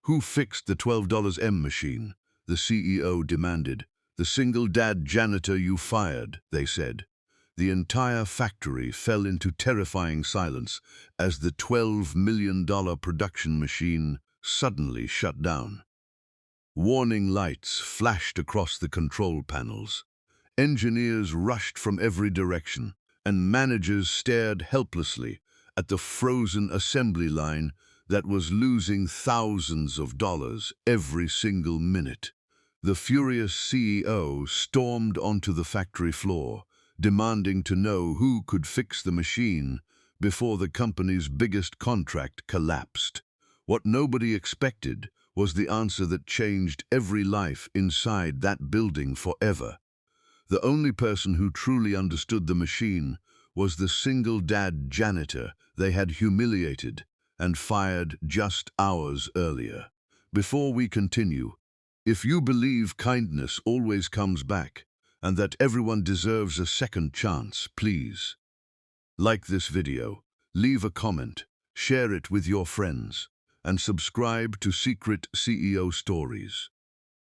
"Who fixed the $12 machine?" the CEO demanded. "The single dad janitor you fired," they said. The entire factory fell into terrifying silence as the $12 million production machine suddenly shut down. Warning lights flashed across the control panels. Engineers rushed from every direction, and managers stared helplessly at the frozen assembly line that was losing thousands of dollars every single minute. The furious CEO stormed onto the factory floor, demanding to know who could fix the machine before the company's biggest contract collapsed. What nobody expected was the answer that changed every life inside that building forever. The only person who truly understood the machine was the single dad janitor they had humiliated and fired just hours earlier. Before we continue, if you believe kindness always comes back and that everyone deserves a second chance, please like this video, leave a comment, share it with your friends, and subscribe to Secret CEO Stories.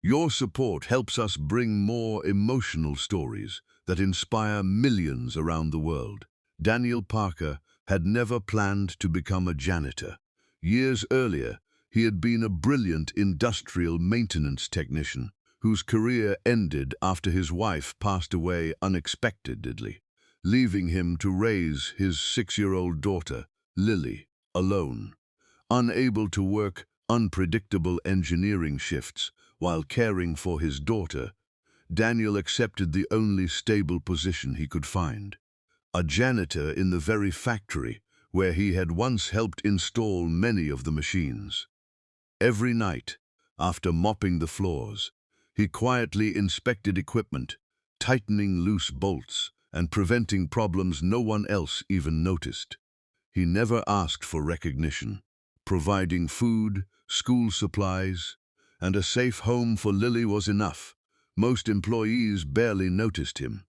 Your support helps us bring more emotional stories that inspire millions around the world. Daniel Parker had never planned to become a janitor. Years earlier, he had been a brilliant industrial maintenance technician whose career ended after his wife passed away unexpectedly, leaving him to raise his 6-year-old daughter, Lily, alone. Unable to work unpredictable engineering shifts while caring for his daughter, Daniel accepted the only stable position he could find: a janitor in the very factory where he had once helped install many of the machines. Every night, after mopping the floors, he quietly inspected equipment, tightening loose bolts and preventing problems no one else even noticed. He never asked for recognition. Providing food, school supplies, and a safe home for Lily was enough. Most employees barely noticed him.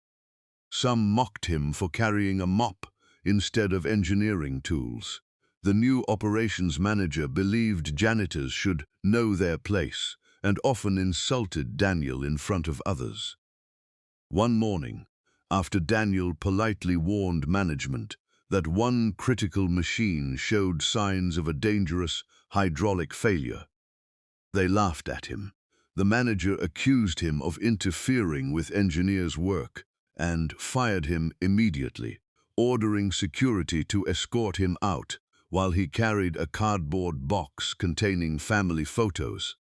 Some mocked him for carrying a mop instead of engineering tools. The new operations manager believed janitors should know their place and often insulted Daniel in front of others. One morning, after Daniel politely warned management that one critical machine showed signs of a dangerous hydraulic failure, they laughed at him. The manager accused him of interfering with engineers' work and fired him immediately, ordering security to escort him out while he carried a cardboard box containing family photos,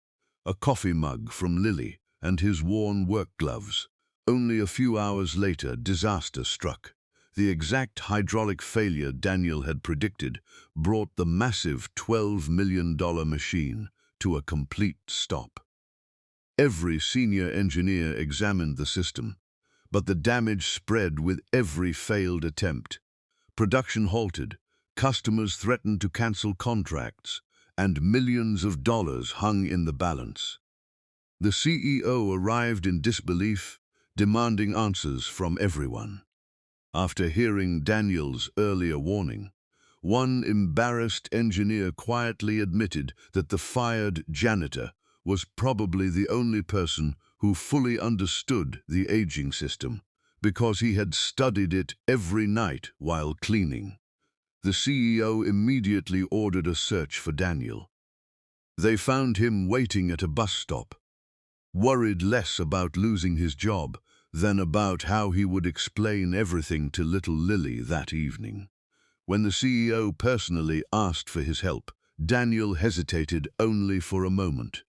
a coffee mug from Lily, and his worn work gloves. Only a few hours later, disaster struck. The exact hydraulic failure Daniel had predicted brought the massive $12 million machine to a complete stop. Every senior engineer examined the system, but the damage spread with every failed attempt. Production halted, customers threatened to cancel contracts, and millions of dollars hung in the balance. The CEO arrived in disbelief, demanding answers from everyone. After hearing Daniel's earlier warning, one embarrassed engineer quietly admitted that the fired janitor was probably the only person who fully understood the aging system, because he had studied it every night while cleaning. The CEO immediately ordered a search for Daniel. They found him waiting at a bus stop, worried less about losing his job than about how he would explain everything to little Lily that evening. When the CEO personally asked for his help, Daniel hesitated only for a moment.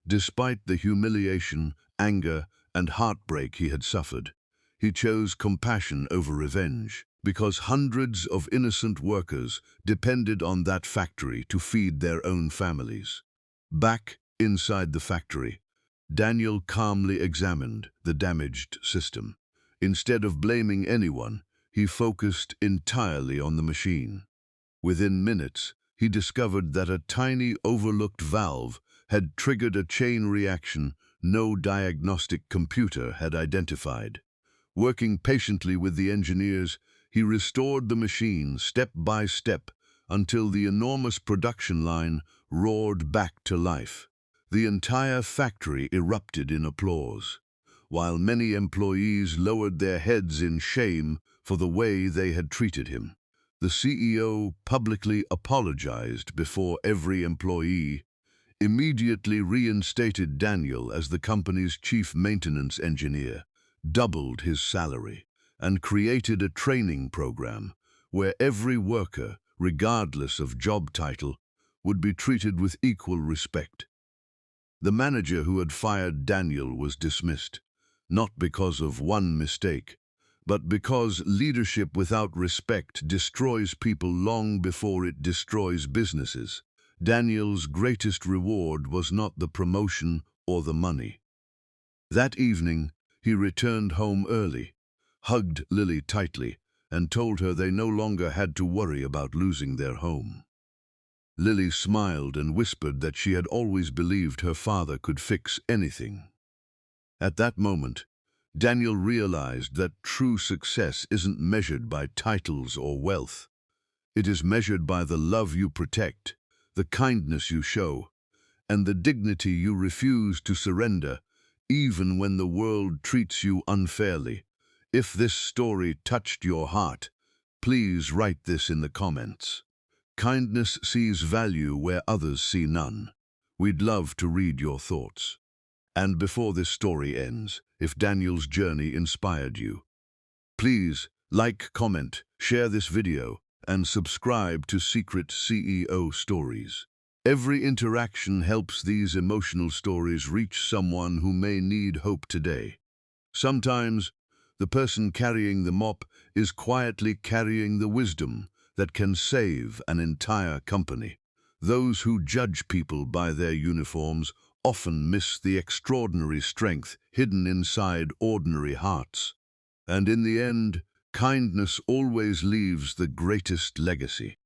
Despite the humiliation, anger, and heartbreak he had suffered, he chose compassion over revenge, because hundreds of innocent workers depended on that factory to feed their own families. Back inside the factory, Daniel calmly examined the damaged system. Instead of blaming anyone, he focused entirely on the machine. Within minutes, he discovered that a tiny overlooked valve had triggered a chain reaction no diagnostic computer had identified. Working patiently with the engineers, he restored the machine step by step until the enormous production line roared back to life. The entire factory erupted in applause, while many employees lowered their heads in shame for the way they had treated him. The CEO publicly apologized before every employee, immediately reinstated Daniel as the company's chief maintenance engineer, doubled his salary, and created a training program where every worker, regardless of job title, would be treated with equal respect. The manager who had fired Daniel was dismissed, not because of one mistake, but because leadership without respect destroys people long before it destroys businesses. Daniel's greatest reward was not the promotion or the money. That evening, he returned home early, hugged Lily tightly, and told her they no longer had to worry about losing their home. Lily smiled and whispered that she had always believed her father could fix anything. At that moment, Daniel realized that true success isn't measured by titles or wealth. It is measured by the love you protect, the kindness you show, and the dignity you refuse to surrender, even when the world treats you unfairly. If this story touched your heart, please write this in the comments. Kindness sees value where others see none. We'd love to read your thoughts. And before this story ends, if Daniel's journey inspired you, please like, comment, share this video, and subscribe to Secret CEO Stories. Every interaction helps these emotional stories reach someone who may need hope today. Sometimes, the person carrying the mop is quietly carrying the wisdom that can save an entire company. Those who judge people by their uniforms often miss the extraordinary strength hidden inside ordinary hearts. And in the end, kindness always leaves the greatest legacy.